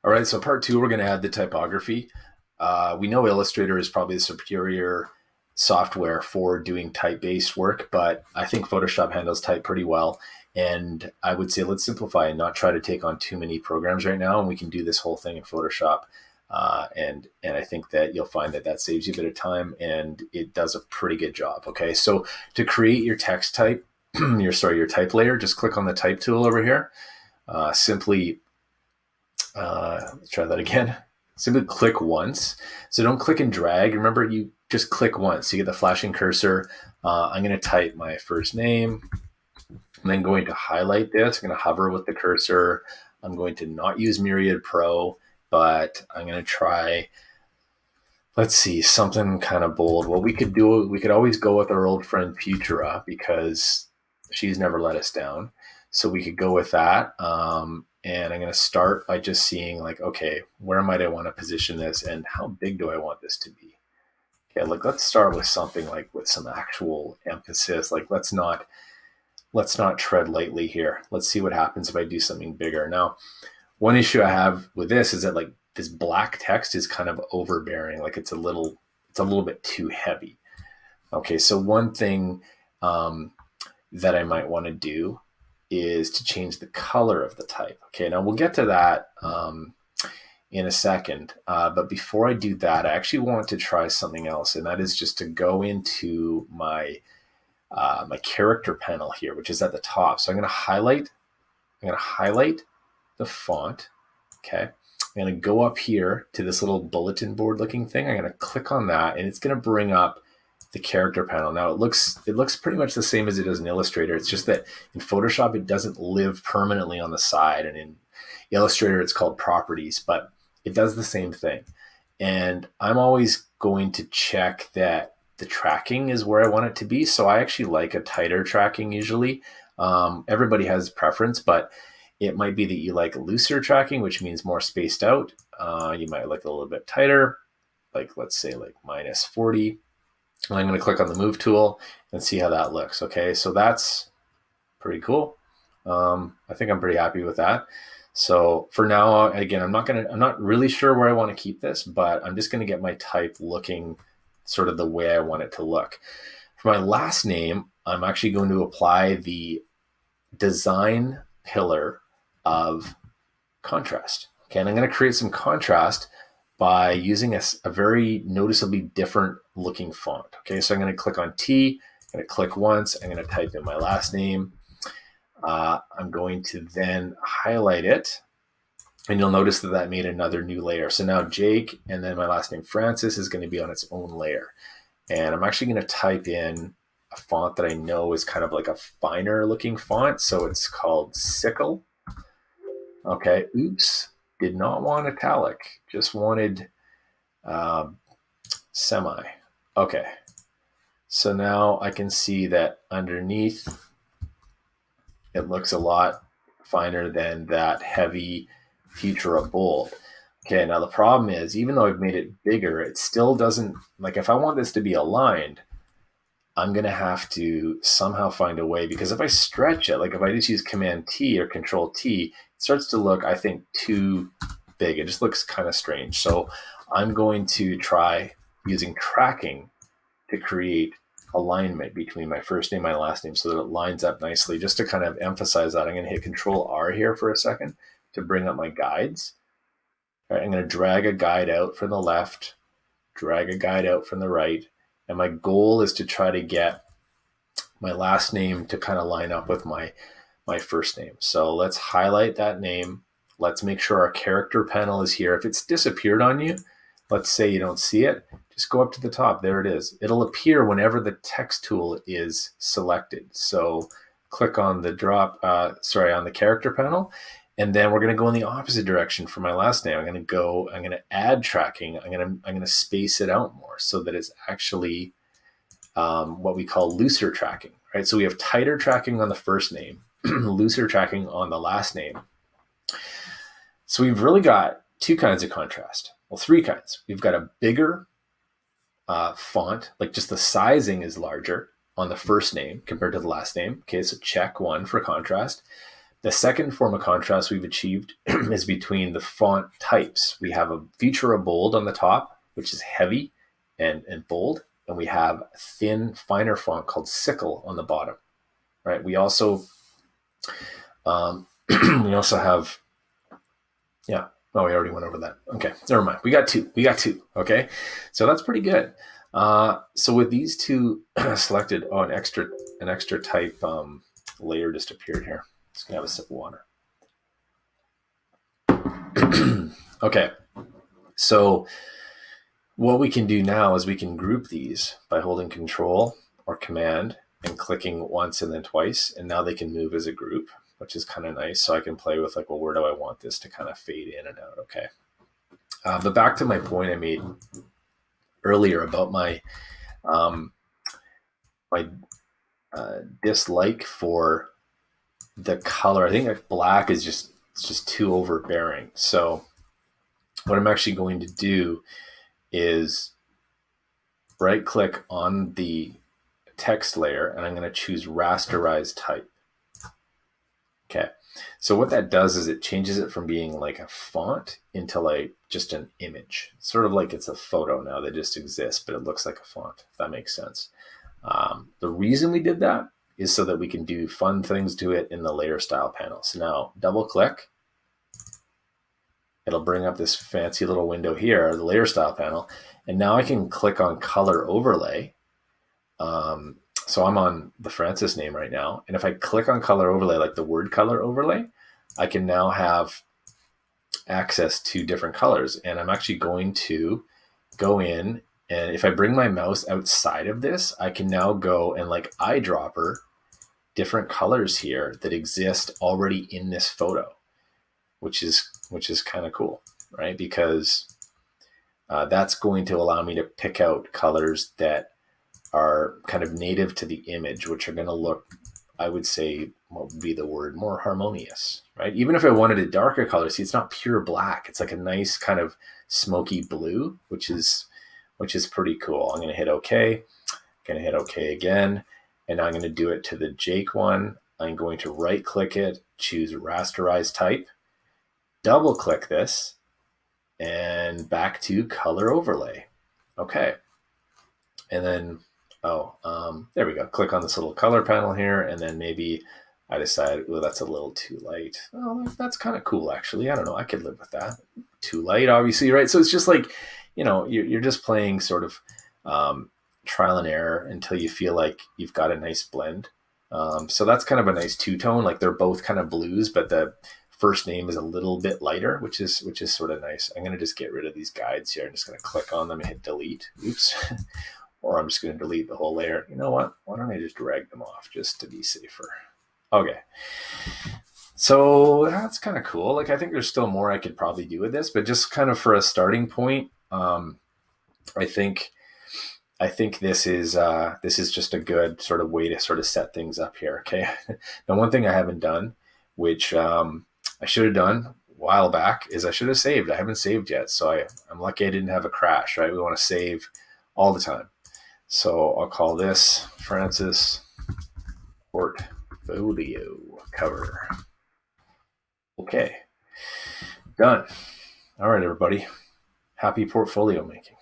All right, so part two, we're going to add the typography. We know Illustrator is probably the superior software for doing type-based work, but I think Photoshop handles type pretty well. And I would say let's simplify and not try to take on too many programs right now, and we can do this whole thing in Photoshop. And I think that you'll find that that saves you a bit of time, and it does a pretty good job. Okay, so to create your text type, your type layer, just click on the type tool over here. Simply let's try that again. Simply click once. So don't click and drag. Remember, you just click once. You get the flashing cursor. I'm going to type my first name. I'm then going to highlight this. I'm going to hover with the cursor. I'm going to not use Myriad Pro, but I'm going to try, let's see, something kind of bold. Well, we could always go with our old friend Futura because she's never let us down. So we could go with that. And I'm going to start by just seeing like, okay, where might I want to position this and how big do I want this to be? Okay, like let's start with something like with some actual emphasis. Like let's not tread lightly here. Let's see what happens if I do something bigger. Now, one issue I have with this is that like this black text is kind of overbearing. Like it's a little bit too heavy. Okay, so one thing that I might want to do is to change the color of the type. Okay, now we'll get to that in a second. But before I do that, I actually want to try something else, and that is just to go into my my character panel here, which is at the top. So I'm going to highlight the font. Okay, I'm going to go up here to this little bulletin board looking thing. I'm going to click on that, and it's going to bring up the character panel. Now it looks pretty much the same as it does in Illustrator. It's just that in Photoshop it doesn't live permanently on the side, and in Illustrator it's called properties, but it does the same thing. And I'm always going to check that the tracking is where I want it to be. So I actually like a tighter tracking usually. Everybody has preference, but it might be that you like looser tracking, which means more spaced out. You might like a little bit tighter, like let's say like -40. And I'm going to click on the move tool and see how that looks. Okay, so that's pretty cool. I think I'm pretty happy with that. So for now, again, I'm not really sure where I want to keep this, but I'm just going to get my type looking sort of the way I want it to look. For my last name, I'm actually going to apply the design pillar of contrast. Okay, and I'm going to create some contrast by using a very noticeably different looking font. Okay, so I'm going to click on T, I'm going to click once, I'm going to type in my last name. I'm going to then highlight it, and you'll notice that that made another new layer. So now Jake, and then my last name Francis is going to be on its own layer. And I'm actually going to type in a font that I know is kind of like a finer looking font. So it's called Sickle. Okay, oops, did not want italic, just wanted semi. Okay, so now I can see that underneath it looks a lot finer than that heavy Futura bold. Okay, now the problem is, even though I've made it bigger, it still doesn't, like if I want this to be aligned, I'm going to have to somehow find a way, because if I stretch it, like if I just use Command T or Control T, it starts to look, I think, too big. It just looks kind of strange. So I'm going to try using tracking to create alignment between my first name and my last name so that it lines up nicely. Just to kind of emphasize that, I'm going to hit Control R here for a second to bring up my guides. All right, I'm going to drag a guide out from the left, drag a guide out from the right, and my goal is to try to get my last name to kind of line up with my first name. So let's highlight that name. Let's make sure our character panel is here. If it's disappeared on you, let's say you don't see it, just go up to the top. There it is. It'll appear whenever the text tool is selected. So click on the on the character panel, and then we're going to go in the opposite direction for my last name. I'm going to add tracking. I'm going to space it out more so that it's actually what we call looser tracking, right? So we have tighter tracking on the first name, looser tracking on the last name. So we've really got two kinds of contrast. Well, three kinds. We've got a bigger font, like just the sizing is larger on the first name compared to the last name. Okay, so check one for contrast. The second form of contrast we've achieved is between the font types. We have a Futura bold on the top, which is heavy and bold, and we have a thin, finer font called sickle on the bottom. Right. We also we also have, yeah. Oh, we already went over that. Okay, never mind. We got two. Okay, so that's pretty good. So with these two selected, an extra type layer just appeared here. Just gonna have a sip of water. Okay, so what we can do now is we can group these by holding Control or Command and clicking once and then twice, and now they can move as a group, which is kind of nice. So I can play with like, well, where do I want this to kind of fade in and out? Okay. But back to my point I made earlier about my dislike for the color. I think that black is just too overbearing. So what I'm actually going to do is right click on the text layer, and I'm going to choose rasterize type. Okay. So what that does is it changes it from being like a font into like just an image. Sort of like it's a photo now that just exists, but it looks like a font, if that makes sense. The reason we did that is so that we can do fun things to it in the layer style panel. So now double click. It'll bring up this fancy little window here, the layer style panel. And now I can click on color overlay. So I'm on the Francis name right now. And if I click on color overlay, like the word color overlay, I can now have access to different colors. And I'm actually going to go in, and if I bring my mouse outside of this, I can now go and like eyedropper different colors here that exist already in this photo, which is kind of cool, right? Because that's going to allow me to pick out colors that are kind of native to the image, which are going to look, I would say, what would be the word, more harmonious, right? Even if I wanted a darker color, see, it's not pure black. It's like a nice kind of smoky blue, which is pretty cool. I'm going to hit OK. Going to hit OK again. And now I'm going to do it to the Jake one. I'm going to right click it, choose rasterize type, double click this, and back to color overlay. Okay. And then, there we go. Click on this little color panel here. And then maybe I decide, oh, that's a little too light. Oh, that's kind of cool, actually. I don't know. I could live with that. Too light, obviously, right? So it's just like, you're just playing sort of trial and error until you feel like you've got a nice blend. So that's kind of a nice two-tone. Like they're both kind of blues, but the first name is a little bit lighter, which is sort of nice. I'm going to just get rid of these guides here. I'm just going to click on them and hit delete. Oops. Or I'm just going to delete the whole layer. You know what? Why don't I just drag them off just to be safer? Okay. So that's kind of cool. Like, I think there's still more I could probably do with this, but just kind of for a starting point, I think this is just a good sort of way to sort of set things up here. Okay. Now, one thing I haven't done, which I should have done a while back, is I should have saved. I haven't saved yet. So I'm lucky I didn't have a crash, right? We want to save all the time. So I'll call this Francis Portfolio Cover. Okay, done. All right, everybody. Happy portfolio making.